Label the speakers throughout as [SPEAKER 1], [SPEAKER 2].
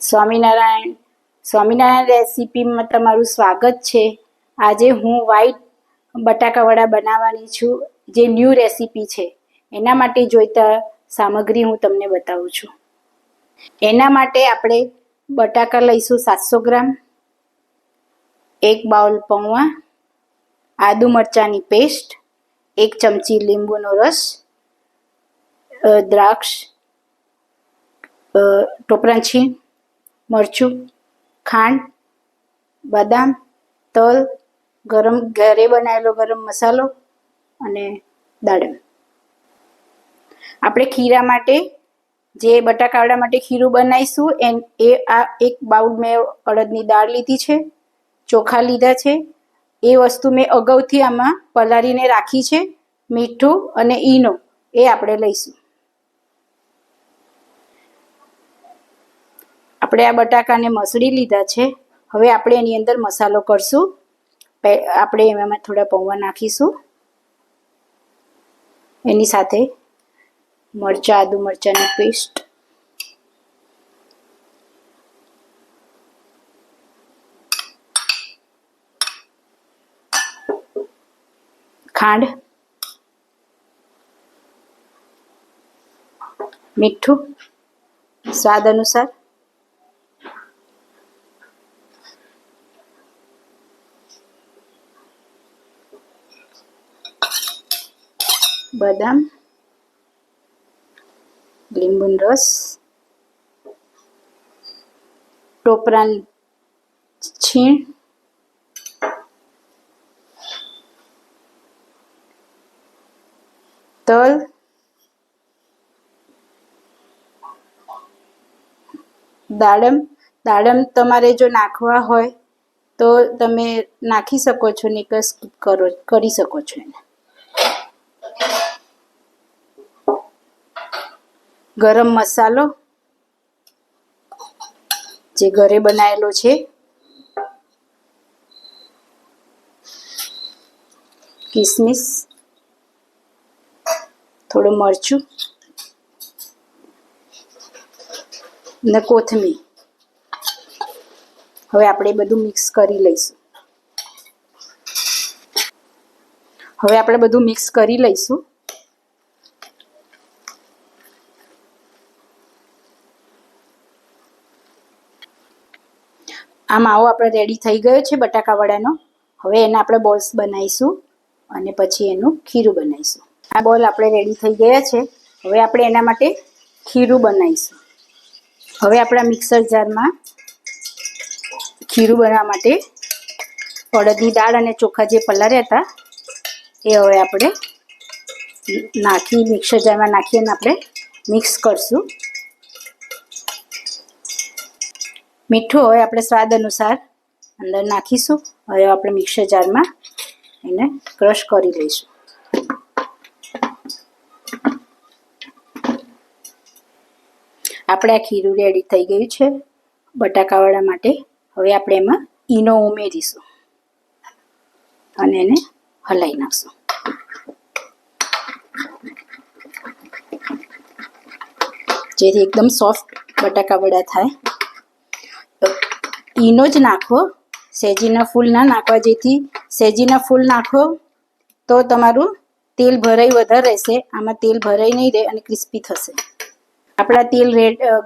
[SPEAKER 1] સ્વામિનારાયણ રેસીપીમાં તમારું સ્વાગત છે। આજે હું વ્હાઈટ બટાકાવડા બનાવવાની છું, જે ન્યૂ રેસીપી છે। એના માટે જોઈતા સામગ્રી હું તમને બતાવું છું। એના માટે આપણે બટાકા લઈશું 700 ગ્રામ, 1 બાઉલ પૌવા, આદુ મરચાંની પેસ્ટ, 1 ચમચી લીંબુનો રસ, દ્રાક્ષ, ટોપરાં છીણ, મરચું, ખાંડ, બદામ, તલ, ઘરે બનાવેલો ગરમ મસાલો અને દાડમ। આપણે ખીરા માટે, જે બટાકાવડા માટે ખીરું બનાવીશું આ 1 બાઉલ મેં અડદની દાળ લીધી છે, ચોખા લીધા છે। એ વસ્તુ મેં અગાઉથી આમાં પલાળીને રાખી છે। મીઠું અને ઈનો એ આપણે લઈશું। આપણે આ બટાકાને મસળી લીધા છે। હવે આપણે એની અંદર મસાલો કરશું। આપણે એમાં થોડા પૌવા નાખીશું, એની સાથે મરચાં, આદુ મરચાંની પેસ્ટ, ખાંડ, મીઠું સ્વાદ અનુસાર, બદામ, લીંબુનો રસ, ટોપરાં છીણ, તલ, દાડમ તમારે જો નાખવા હોય તો તમે નાખી શકો છો, નહીંતર સ્કીપ કરી શકો છો એને। ગરમ મસાલો જે ઘરે બનાવેલો છે, કિસમિસ, થોડું મરચું ને કોથમીર। હવે આપણે બધું મિક્સ કરી લઈશું। આ માવો આપણે રેડી થઈ ગયો છે બટાકાવડાનો। હવે એના આપણે બોલ્સ બનાવીશું અને પછી એનું ખીરું બનાવીશું। આ બોલ આપણે રેડી થઈ ગયા છે। હવે આપણે એના માટે ખીરું બનાવીશું। હવે આપણા મિક્સર જારમાં ખીરું બનાવવા માટે અડદની દાળ અને ચોખા જે પલાળ્યા હતા એ હવે આપણે મિક્સર જારમાં નાખીને આપણે મિક્સ કરશું। મીઠું હવે આપણે સ્વાદ અનુસાર અંદર નાખીશું। હવે આપણે મિક્સર જારમાં એને ક્રશ કરી લઈશું। આપણે આ ખીરું રેડી થઈ ગયું છે બટાકાવડા માટે। હવે આપણે એમાં ઈનો ઉમેરીશું અને એને હલાવી નાખશું, જેથી એકદમ સોફ્ટ બટાકાવડા થાય। ઈનો જ નાખો, સેજીના ફૂલ ના નાખવા, જેથી સેજીના ફૂલ નાખો તો તમારું તેલ ભરાઈ વધારે રહેશે। આમાં તેલ ભરાઈ નહીં રહે અને ક્રિસ્પી થશે। આપણા તેલ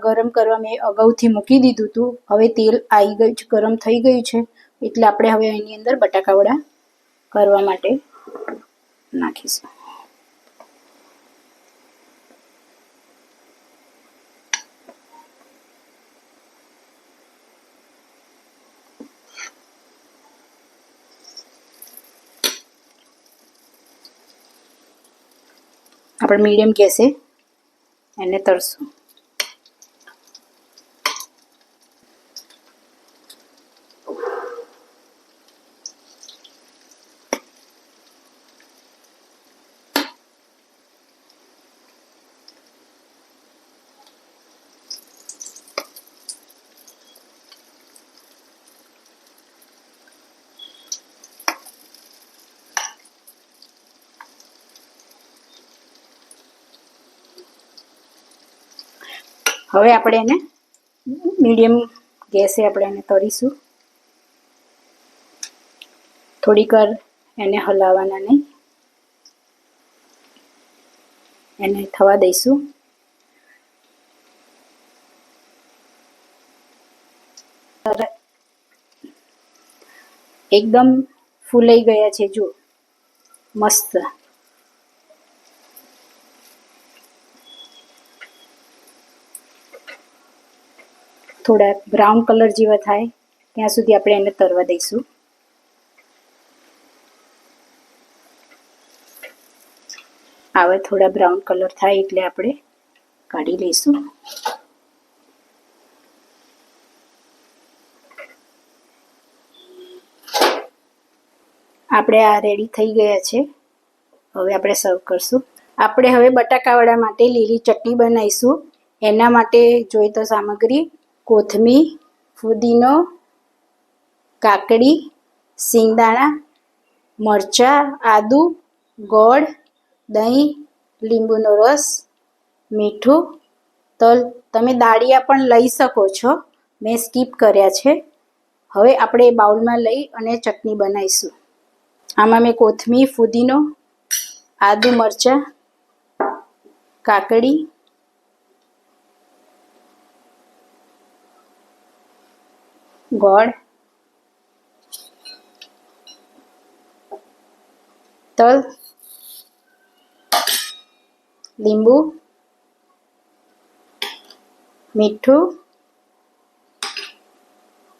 [SPEAKER 1] ગરમ કરવા મેં અગાઉથી મૂકી દીધું હતું। હવે તેલ આવી ગયું છે, ગરમ થઈ ગયું છે, એટલે આપણે હવે એની અંદર બટાકાવડા કરવા માટે નાખીશું। આપણે મીડિયમ ગેસે એને તળશું। હવે આપણે એને મીડિયમ ગેસે આપણે એને તળીશું. થોડીક વાર એને હલાવવાના નહીં, એને થવા દઈશું. એકદમ ફૂલાઈ ગયા છે, જો મસ્ત. થોડા બ્રાઉન કલર જેવા થાય ત્યાં સુધી આપણે એને તળવા દઈશું. હવે થોડા બ્રાઉન કલર થાય એટલે આપણે કાઢી લઈશું. આપણે આ રેડી થઈ ગયા છે. હવે આપણે સર્વ કરશું. આપણે હવે બટાકાવડા માટે લીલી ચટણી બનાવીશું. એના માટે જોઈતો સામગ્રી: કોથમીર, ફુદીનો, કાકડી, સિંગદાણા, મરચાં, આદુ, ગોળ, દહીં, લીંબુનો રસ, મીઠું, તલ. તમે દાળિયા પણ લઈ શકો છો, મેં સ્કીપ કર્યા છે. હવે આપણે બાઉલમાં લઈ અને ચટણી બનાવીશું. આમાં મેં કોથમીર, ફુદીનો, આદુ, મરચાં, કાકડી, ગોળ, તલ, લીંબુ, મીઠું,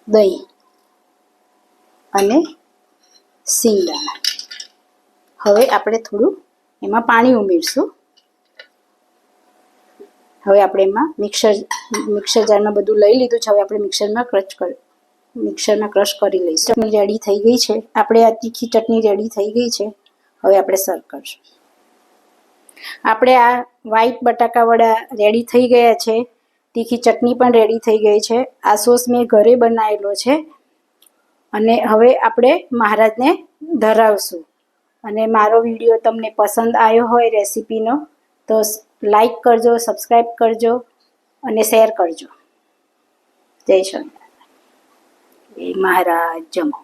[SPEAKER 1] દહીં અને સિંગદાણા. હવે આપણે થોડું એમાં પાણી ઉમેરશું. હવે આપણે એમાં મિક્સર જારમાં બધું લઈ લીધું છે. હવે આપણે મિક્સરમાં ક્રશ કરી લઈશું. ચટણી રેડી થઈ ગઈ છે. આપણે આ તીખી ચટણી રેડી થઈ ગઈ છે. હવે આપણે સર્વ કરશું. આપણે આ વ્હાઈટ બટાકાવડા રેડી થઈ ગયા છે. તીખી ચટણી પણ રેડી થઈ ગઈ છે. આ સોસ મેં ઘરે બનાવેલો છે. અને હવે આપણે મહારાજને ધરાવશું. અને મારો વિડીયો તમને પસંદ આવ્યો હોય રેસીપીનો તો લાઈક કરજો, સબસ્ક્રાઈબ કરજો અને શેર કરજો. જય સ્વામિનારાયણ. જય મહારાજ. જમો.